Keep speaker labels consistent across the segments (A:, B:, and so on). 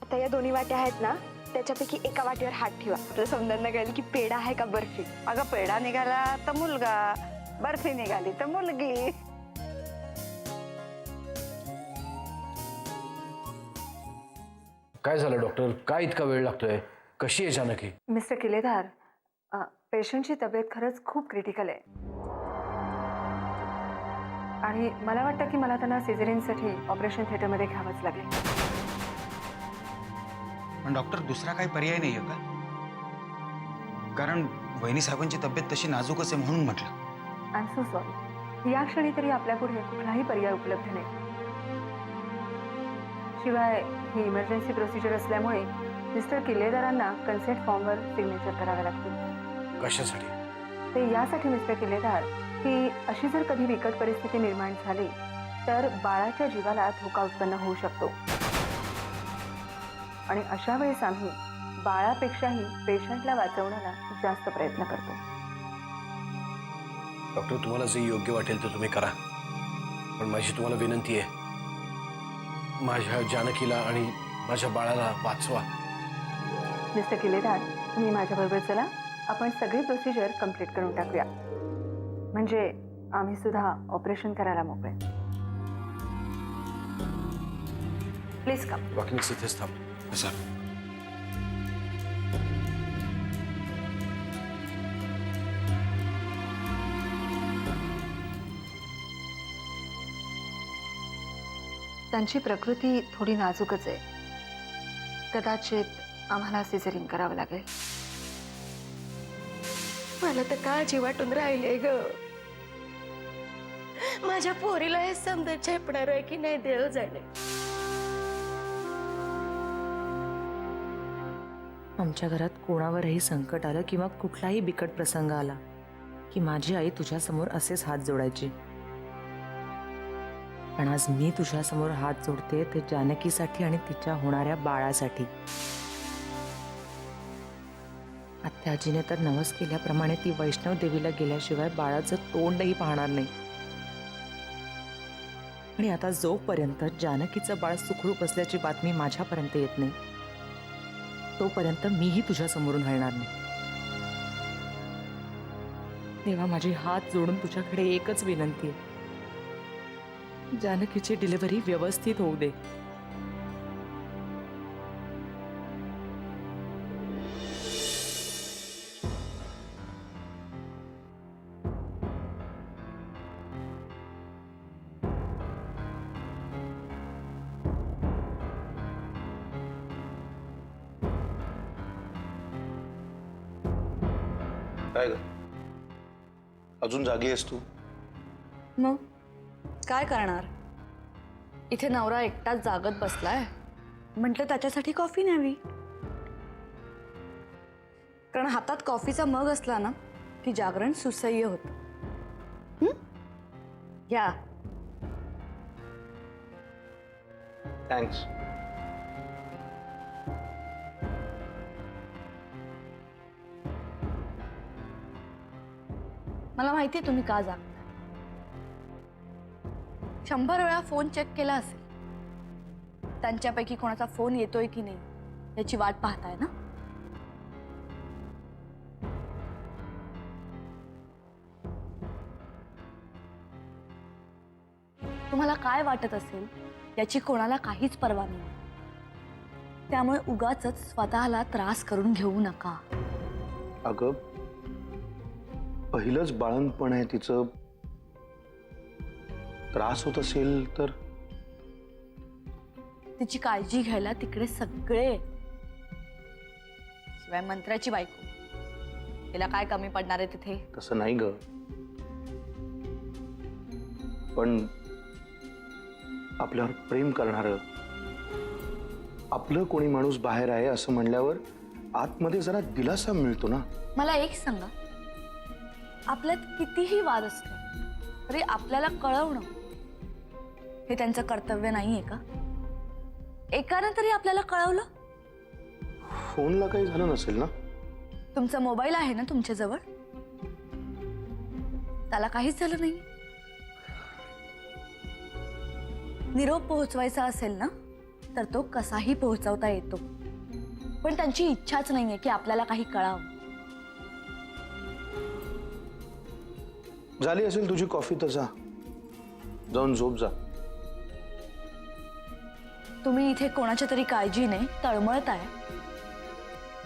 A: आता या दोन्ही वाट्या आहेत ना, त्याच्यापैकी एका वाटीवर हात ठेवा. आपल्या समजांना कळेल की पेढा आहे का बर्फी.
B: अगं पेढा निघाला तर मुलगा, बर्फी निघाली तर मुलगी.
C: काय झालं डॉक्टर? काय इतका वेळ लागतोय? कशी आहे जानकी?
A: मिस्टर किलेदार, पेशंटची तब्येत खरंच खूप क्रिटिकल आहे आणि मला वाटतं की मला त्यांना सिझेरियनसाठी ऑपरेशन थिएटरमध्ये घ्यावंच लागेल.
D: पण डॉक्टर दुसरा काही पर्याय नाही आहे का? कारण वहिनी साहेबांची तब्येत तशी नाजूकच आहे म्हणून म्हटलं.
A: I am so sorry. या क्षणी तरी आपल्यापुढे कुठलाही पर्याय उपलब्ध नाही. शिवाय ही इमर्जन्सी प्रोसिजर असल्यामुळे मिस्टर किल्लेदारांना कन्सेंट फॉर्मवर सिग्नेचर करावे लागतील.
C: कशासाठी?
A: ते यासाठी मिस्टर किल्लेदार की अशी जर कधी बिकट परिस्थिती निर्माण झाली तर बाळाच्या जीवाला धोका उत्पन्न होऊ शकतो आणि अशा वेळेस आम्ही बाळापेक्षाही पेशंटला वाचवण्याला जास्त प्रयत्न करतो.
C: डॉक्टर, तुम्हाला जे योग्य वाटेल ते तुम्ही करा, पण माझी तुम्हाला विनंती आहे, माझ्या जानकीला आणि माझ्या बाळाला वाचवा.
A: मिस्टर किल्लेदार, तुम्ही माझ्याबरोबर चला. आपण सगळी प्रोसिजर कंप्लीट करून टाकूया, म्हणजे आम्ही सुद्धा ऑपरेशन करायला मोकळे. Please come.
C: वॉकिंग इथेच थांब.
D: सर
A: त्यांची प्रकृती थोडी नाजूकच आहे. कदाचित आम्हाला सिझरिंग करावं लागेल.
E: मला तर काळजी वाटून राहिले ग. माझ्या पोरीला हे समजा झेपणार आहे की नाही देव जाणे.
F: आमच्या घरात कोणावरही संकट आलं किंवा कुठलाही बिकट प्रसंग आला की माझी आई तुझ्यासमोर असेच हात जोडायची. पण आज मी तुझ्यासमोर हात जोडते ते जानकीसाठी आणि तिच्या होणाऱ्या बाळासाठी. आत्याजीने तर नवस केल्याप्रमाणे ती वैष्णव देवीला गेल्याशिवाय बाळाचं तोंडही पाहणार नाही. आणि आता जोपर्यंत जानकीचं बाळ सुखरूप असल्याची बातमी माझ्यापर्यंत येत नाही तोपर्यंत मीही तुझ्या समोरून हलणार नाही. तेव्हा माझी हात जोडून तुझ्याकडे एकच विनंती आहे, जानकीची डिलिव्हरी व्यवस्थित होऊ दे.
G: काय ग, अजून जागी आहेस तू?
E: मग काय करणार? इथे नवरा एकटाच जागत बसलाय, म्हटलं त्याच्यासाठी कॉफी न्यावी. कारण हातात कॉफीचा मग असला ना की जागरण सुसह्य होतं. या
G: थँक्स.
E: मला माहिती आहे तुम्ही का जागताय. 100 वेळा फोन चेक केला असेल. त्यांच्यापैकी कोणाचा फोन येतोय की नाही याची वाट पाहताय ना. तुम्हाला काय वाटत असेल याची कोणाला काहीच पर्वा नाही. त्यामुळे उगाचच स्वतःला त्रास करून घेऊ नका.
G: अगं, पहिलंच बाळंतपण आहे तिचं. त्रास होत असेल तर
E: तिची काळजी घ्यायला तिकडे सगळे. शिवाय मंत्र्याची बायको, तिला काय कमी पडणार आहे तिथे?
G: तसं नाही ग, पण आपल्यावर प्रेम करणारं आपलं कोणी माणूस बाहेर आहे असं म्हणल्यावर आतमध्ये जरा दिलासा मिळतो ना.
E: मला एक सांगा, आपल्यात कितीही वाद असले तरी आपल्याला कळवणं हे त्यांचं कर्तव्य नाहीये का? एकानं तरी आपल्याला कळवलं.
G: फोनला काही झालं नसेल ना?
E: तुमचा मोबाईल आहे ना तुमच्या जवळ, त्याला काहीच झालं नाही. निरोप पोहोचवायचा असेल ना तर तो कसाही पोहोचवता येतो. पण त्यांची इच्छाच नाहीये की आपल्याला काही कळावं.
G: झाली असेल तुझी कॉफी तर जा, जाऊन झोप जा.
E: तुम्ही इथे कोणाच्या तरी काळजीने तळमळताय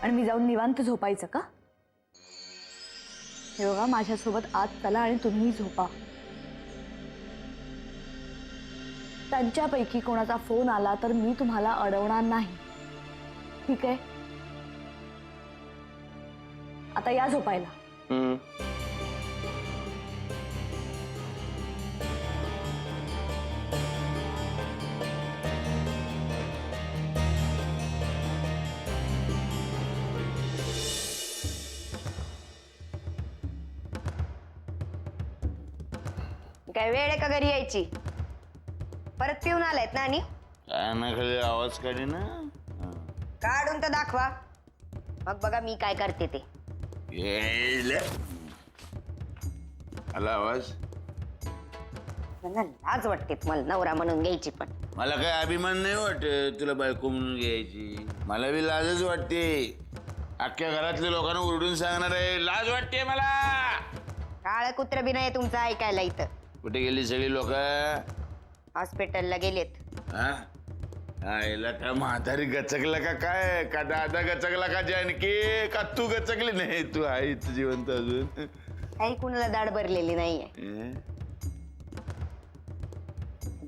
E: आणि मी जाऊन निवांत झोपायचं का? हे बघा, माझ्यासोबत आत चला आणि तुम्ही झोपा. त्यांच्यापैकी कोणाचा फोन आला तर मी तुम्हाला अडवणार नाही, ठीक आहे? आता या झोपायला.
G: हम्म.
B: काय वेळ आहे का घरी यायची? परत पिऊन आलायत ना? आणि
H: कानाखाली आवाज काढी ना.
B: काढून तर दाखवा, मग बघा मी काय करते ते.
H: आला आवाज.
B: मला लाज वाटते मला नवरा म्हणून घ्यायची, पण
H: मला काय अभिमान नाही वाटत तुला बायको म्हणून घ्यायची. मला बी लाजच वाटते. अख्ख्या घरातल्या लोकांना उरडून सांगणार आहे, लाज वाटते मला.
B: काळ कुत्र बी नाही तुमचं ऐकायला इथं.
H: कुठे गेली सगळी लोक?
B: हॉस्पिटलला गेलेत.
H: आईला का म्हातारी गचकला का काय? का दादा गचकला का? जानकी का तू गचकली नाही? तू आहे जिवंत अजून?
B: काही कुणाला दाढ भरलेली नाहीये.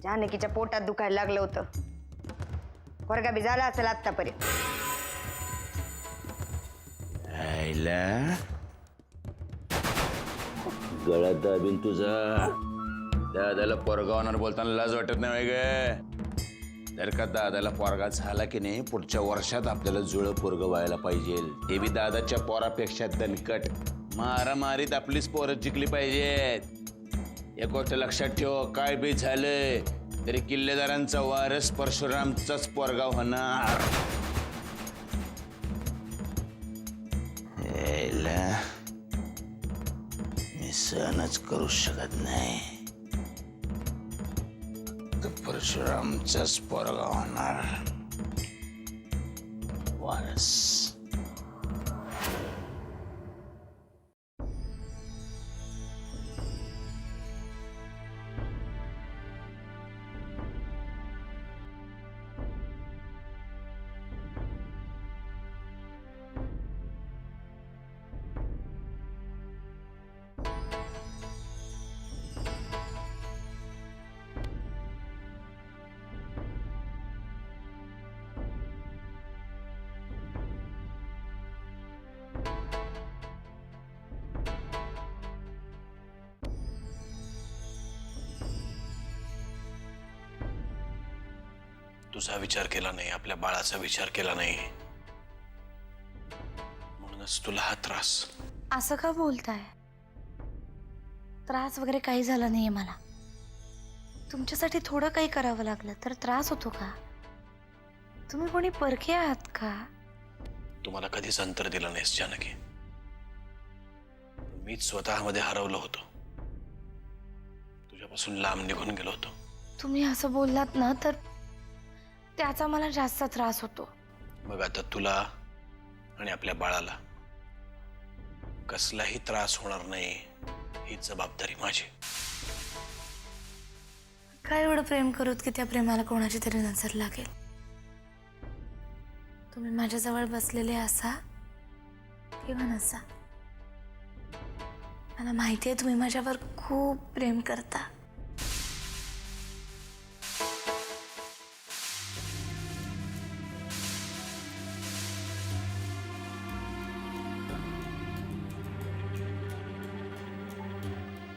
B: जानकीच्या पोटात दुखायला लागलं होतं. वर्गा बी झाला असेल आतापर्यंत.
H: आईला गळा दाबीन तुझा. दादाला पोरगा होणार बोलताना लाज वाटत नाही ग? जर का दादाला पोरगा झाला की नाही, पुढच्या वर्षात आपल्याला जुळं पोरग व्हायला पाहिजे. ते बी दादाच्या पोरापेक्षा दणकट. मारामारीत आपलीच पोरं जिंकली पाहिजेत. एक गोष्ट लक्षात ठेव, काय बी झालंय तरी किल्लेदारांचा वारस परशुरामचाच पोरगा होणार. मी सहनच करू शकत नाही. परशुरामचाच पोरगा होणार वारस.
C: तुझा विचार केला नाही, आपल्या बाळाचा विचार केला नाही, म्हणूनच तुला हा त्रास.
E: असं का बोलताय? त्रास वगैरे काही झाला नाहीये मला. तुमच्यासाठी थोडं काही करावं लागलं तर त्रास होतो का? तुम्ही कोणी परखे आहात का?
C: तुम्हाला कधीच अंतर दिलं नाहीस जानकी. मीच स्वतःमध्ये हरवलो होतो, तुझ्यापासून लांब निघून गेलो होतो.
E: तुम्ही असं बोललात ना तर त्याचा मला जास्त त्रास होतो.
C: मग आता तुला आणि आपल्या बाळाला कसलाही त्रास होणार नाही, ही जबाबदारी माझी.
E: काय एवढं प्रेम करूत की त्या प्रेमाला कोणाची तरी नजर लागेल? तुम्ही माझ्याजवळ बसलेले असा किंवा नसा, मला माहिती आहे तुम्ही माझ्यावर खूप प्रेम करता.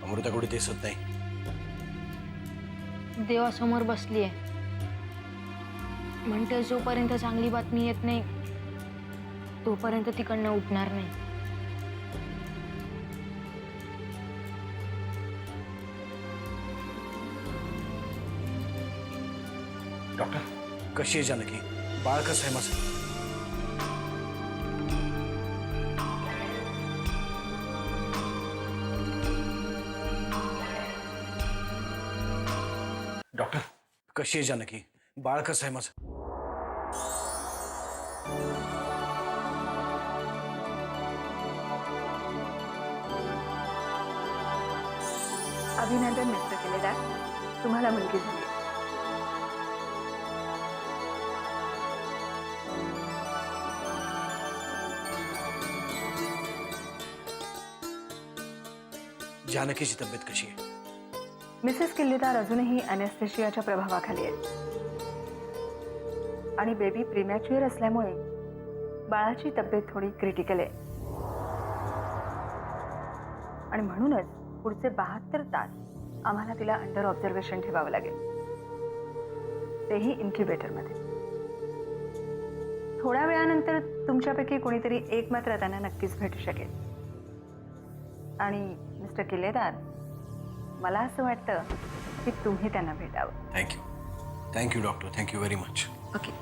C: अमृता कुठे दिसत नाही.
I: देवासमोर बसली आहे. म्हणते जोपर्यंत चांगली बातमी येत नाही तोपर्यंत तिकडनं उठणार नाही.
C: डॉक्टर, कशी आहे जानकी? बाळ कसं आहे माझं? डॉक्टर, कशी आहे जानकी? बाळ कसं आहे माझं?
A: अभिनंदन मिस्टर केलेदार, तुम्हाला मुलगी झाली.
C: जानकीची तब्येत कशी आहे?
A: मिसेस किल्लेदार अजूनही अनेस्थेशियाच्या प्रभावाखाली आहे आणि बेबी प्रीमॅच्युअर असल्यामुळे बाळाची तब्येत थोडी क्रिटिकल आहे आणि म्हणूनच पुढचे 72 तास आम्हाला तिला अंडर ऑब्झर्वेशन ठेवावं लागेल, तेही इन्क्युबेटरमध्ये. थोड्या वेळानंतर तुमच्यापैकी कोणीतरी एक मात्र त्यांना नक्कीच भेटू शकेल. आणि मिस्टर किल्लेदार, मला असं वाटतं की तुम्ही त्यांना भेटावं.
C: Thank you doctor, thank you very much.
A: Okay.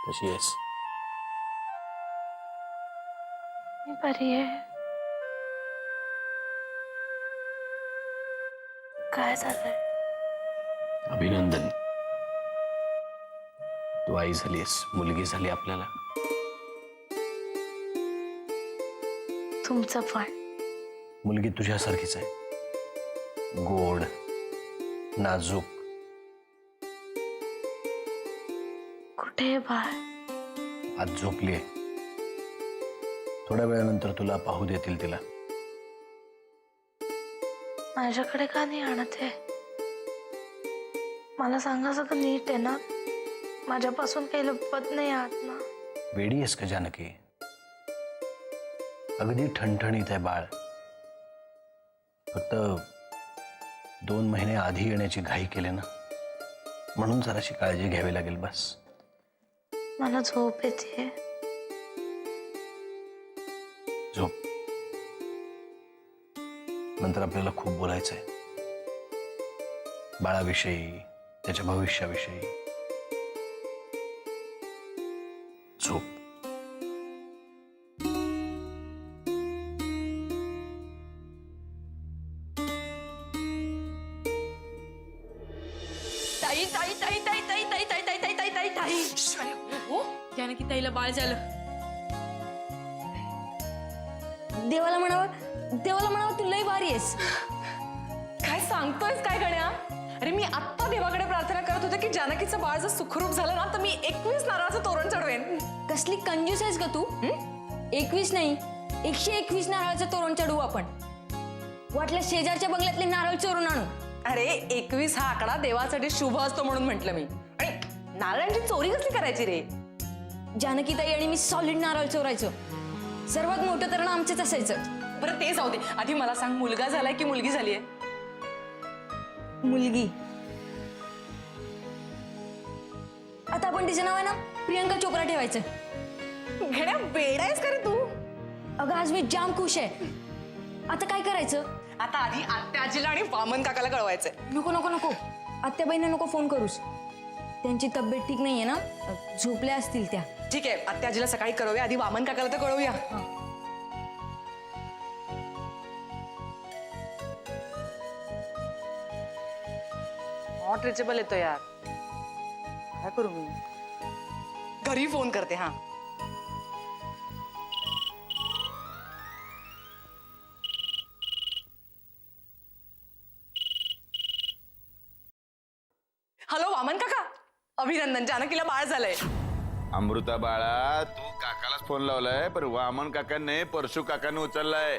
C: कशी आहेस?
I: मी बरी आहे. काय झालंय?
C: अभिनंदन, तू आई झालीस, मुलगी झाली आपल्याला.
I: तुमचं पण.
C: मुलगी तुझ्यासारखीच आहे, गोड, नाजूक.
I: कुठे आहे बाळ?
C: आज झोपलीये. थोड्या वेळानंतर तुला पाहू देतील तिला.
I: माझ्याकडे का नाही आणत आहे? मला सांगायचं तर नीट आहे ना, माझ्यापासून काही लपत नाही आत ना.
C: वेडी आहेस का जानकी? अगदी ठणठणीत आहे बाळ. फक्त 2 महिने आधी येण्याची घाई केली ना, म्हणून जराशी काळजी घ्यावी लागेल बस.
I: मला झोप येते.
C: झोप. नंतर आपल्याला खूप बोलायचंय, बाळाविषयी, त्याच्या भविष्याविषयी. झोप.
E: ताई ताई ताई ताई ताई ताई ताई ताई ताई ताई ताई ताई. हो, जानकी ताईला बाळ झालं.
I: देवाला म्हणावं तू लई भारी आहेस.
J: काय सांगतोयस काय गण्या? अरे मी आत्ता देवाकडे प्रार्थना करत होते की जानकीचं बाळ जर सुखरूप झालं ना तर मी 21 नारळाचं तोरण चढवेन.
I: कसली कंजूस आहेस का तू? 21 नाही, 121 नारळाचं तोरण चढवू आपण. वाटलं शेजारच्या बंगल्यातले नारळ चोरून आणू.
J: अरे 21 हा आकडा देवासाठी शुभ असतो म्हणून म्हटलं मी. आणि नारळांची चोरी कसली करायची रे?
I: जानकी ताई आणि मी सॉलिड नारळ चोरायचो. सर्वात मोठं तरण आमचंच असायचं.
J: बरं ते जाऊ दे, आधी मला सांग, मुलगा झालाय की मुलगी झालीये?
I: मुलगी. आता आपण तिचं नाव आहे ना प्रियंका चोप्रा ठेवायचं.
J: घेण्या वेडा आहेस का रे तू?
I: अगं आज मी जाम खुश आहे. आता काय करायचं?
J: आता आधी आत्या आजीला आणि वामन काकाला कळवायचंय.
I: नको नको नको, आत्याबाईंना नको फोन करूस. त्यांची तब्येत ठीक नाहीये ना, झोपल्या असतील त्या.
J: ठीक आहे, आत्या आजीला सकाळी कळवूया, आधी वामन काकाला तर कळवूया. नॉट रिचेबल येतो यार. काय करू मी? घरी फोन करते. हा हॅलो वामन काका, अभिनंदन, जानकीला बाळ झालंय.
H: अमृता बाळा, तू काकालाच फोन लावलाय, पण वामन काकांनी परशु काकांनी उचललाय.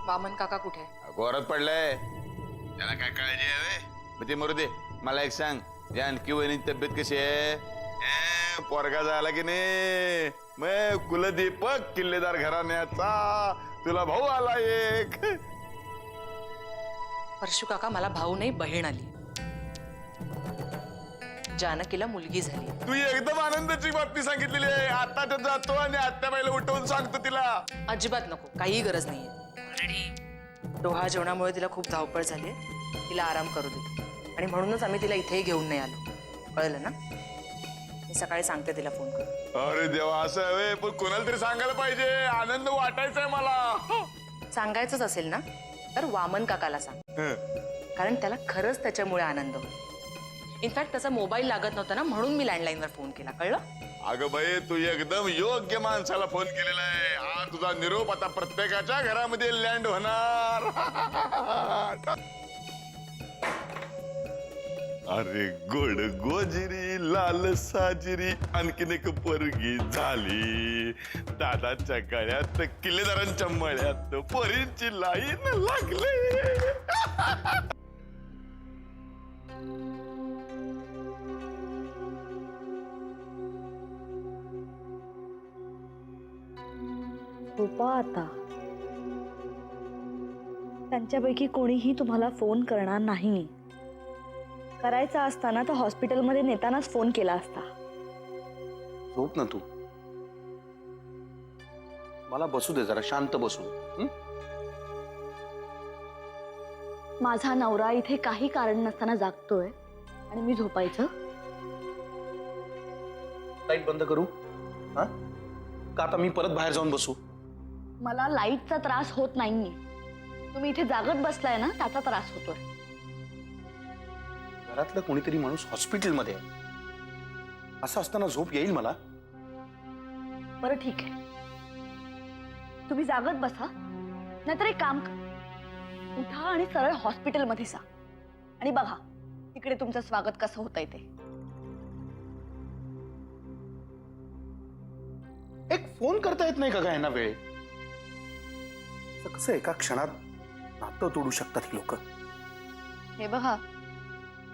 J: वामन काका कुठे?
H: घोरात पडलाय. त्याला काय काळजी आहे? मग ते मरू दे. मला एक सांग, जानकी वहिनीची तब्येत कशी आहे? पोरगा झाला की नाही? मग कुलदीपक किल्लेदार घराण्याचा तुला भाऊ आला एक.
F: परशू काका, मला भाऊ नाही बहीण आली. जानकीला मुलगी झाली.
H: तू एकदम आनंदाची बातमी सांगितलेली आहे. आता तो जातो आणि आत्याबाईला उठवून सांगतो तिला.
F: अजिबात नको, काही गरज नाहीये. ऑलरेडी डोहा जेवणामुळे तिला खूप धावपळ झाली. तिला आराम करू दे. आणि म्हणूनच आम्ही तिला इथेही घेऊन नाही आलो. कळलं ना? मी सकाळी सांगते तिला फोन कर.
H: अरे देवा, असं आहे पण कोणाला तरी सांगायला पाहिजे. आनंद वाटायचा आहे मला.
F: सांगायचंच असेल ना तर वामन काकाला सांग. कारण त्याला खरंच त्याच्यामुळे आनंद होईल. इनफॅक्ट त्याचा मोबाईल लागत नव्हता ना, म्हणून मी लँडलाईनवर फोन केला. कळलं?
H: अगं बाई, तू एकदम योग्य माणसाला फोन केलेला आहे. हा तुझा निरोप आता प्रत्येकाच्या घरामध्ये लँड होणार. अरे गोड गोजिरी लाल साजिरी आणखीन एक पोरगी झाली. दादाच्या गळ्यात किल्लेदारांच्या मळ्यात पोरींची लाईन लागली.
E: झोपा आता. त्यांच्यापैकी कोणीही तुम्हाला फोन करणार नाही. करायचा असताना तर हॉस्पिटलमध्ये नेतानाच फोन केला असता.
G: झोप ना तू. मला बसू दे जरा, शांत बसू.
E: माझा नवरा इथे काही कारण नसताना जागतोय आणि मी झोपायचं?
G: लाईट बंद करू? हा? का आता मी परत बाहेर जाऊन बसू?
E: मला लाईटचा त्रास होत नाहीये. तुम्ही इथे जागत बसलाय ना, त्याचा त्रास होतोय.
G: घरातलं कोणीतरी माणूस हॉस्पिटलमध्ये आहे. असं असताना झोप येईल मला?
E: बरं ठीक आहे, तुम्ही जागत बसा. नाहीतर एक काम करा, उठा आणि सरळ हॉस्पिटलमध्ये जा आणि बघा तिकडे तुमचं स्वागत कसं होतंय ते.
G: एक फोन करता येत नाही का यांना वेळ? कसं एका क्षणात नातं तोडू शकतात ही लोक.
E: हे बघा,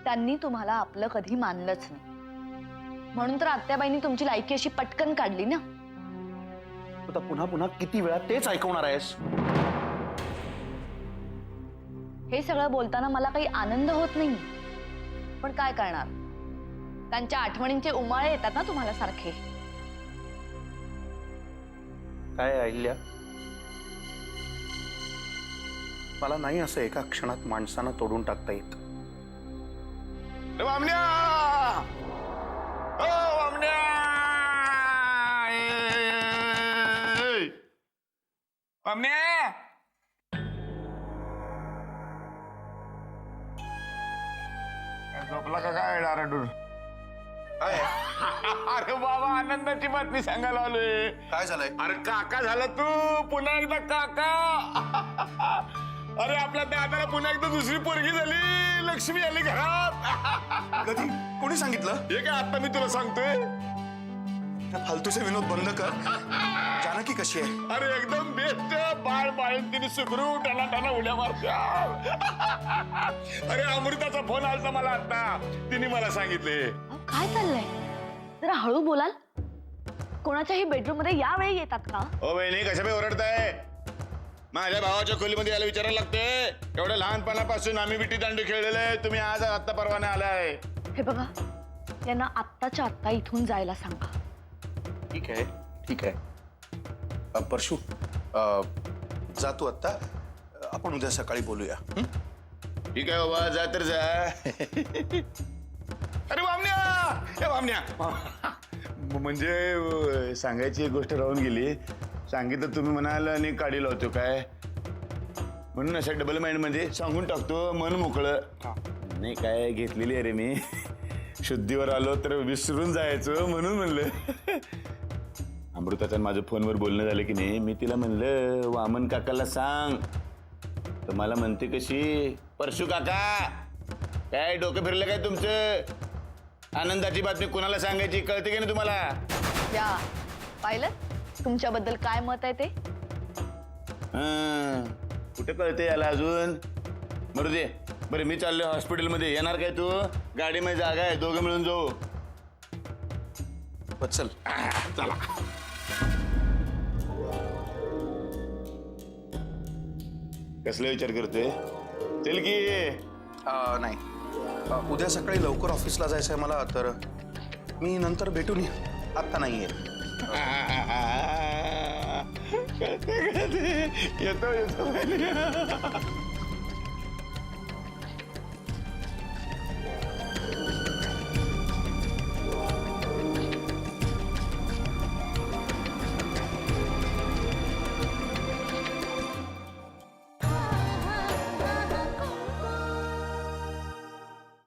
E: त्यांनी तुम्हाला आपलं कधी मानलंच नाही, म्हणून तर आत्याबाईंनी तुमची लायकी अशी पटकन काढली ना.
G: आता पुन्हा पुन्हा किती वेळा तेच ऐकवणार आहेस?
E: हे सगळं बोलताना मला काही आनंद होत नाही, पण काय करणार, त्यांच्या आठवणींचे उमाळे येतात ना तुम्हाला सारखे.
G: काय अहिल्या, मला नाही असं एका क्षणात माणसांना तोडून टाकता येत.
H: वामण्या, ओ वामण्या, वामण्या. झोपला का काय डाराडूर? अरे बाबा, आनंदाची बातमी सांगायला आलोय.
G: काय झालंय?
H: अरे काका झाला तू, पुन्हा एकदा काका. अरे आपल्या दादाला पुन्हा एकदा दुसरी पोरगी झाली, लक्ष्मी आली घरात.
D: कधी? कोणी सांगितलं?
H: हे काय आता मी तुला सांगतोय?
D: त्या फालतूचे विनोद बंद कर. जानकी कशी आहे?
H: अरे एकदम बेस्ट. बाळ बाळून तिने सुखरू टाना टाना उड्या मारत्या. अरे अमृताचा फोन आलता मला आता, तिने मला सांगितले.
E: काय चाललंय? जरा हळू बोलाल? कोणाच्याही बेडरूम मध्ये या वेळी येतात का?
H: ओ बहिणी, कशा बी ओरडताय? माझ्या भावाच्या खोलीमध्ये यायला विचारायला लागते. एवढ्या लहानपणापासून आम्ही विटी दांडू खेळलेले, तुम्ही आज आत्ता परवाने आलाय.
E: हे बघा, यांना आत्ताच्या आत्ता इथून जायला सांगा.
G: ठीक आहे, ठीक आहे. परशू, जा तू आत्ता. आपण उद्या सकाळी बोलूया.
H: ठीक आहे बाबा, जा तर जा. अरे वामण्या, हे वामण्या. म्हणजे सांगायची एक गोष्ट राहून गेली. सांगितलं तुम्ही म्हणाल आणि काढी लावतो काय, म्हणून अशा डबल माइंड मध्ये सांगून टाकतो, मन मोकळं. नाही काय घेतलेली आहे रे मी, शुद्धीवर आलो तर विसरून जायचं म्हणून म्हणलं. अमृताचं माझं फोनवर बोलणं झालं की नाही, मी तिला म्हणलं वामन काकाला सांग. तर मला म्हणते कशी, परशू काका काय डोकं फिरलं काय तुमचं? आनंदाची बातमी कोणाला सांगायची कळते की नाही तुम्हाला?
E: या पाहिलं तुमच्याबद्दल काय मत आहे ते?
H: कुठे कळते याला अजून? बरं दे. बरं मी चाललोय हॉस्पिटलमध्ये, येणार काय तू? गाडीमध्ये जागा आहे, दोघं मिळून जाऊ.
G: चल.
H: चला. कसला विचार करतोय? चल की
G: नाही उद्या सकाळी लवकर ऑफिसला जायचंय मला, तर मी नंतर भेटून ये, आत्ता नाहीये.
H: येतो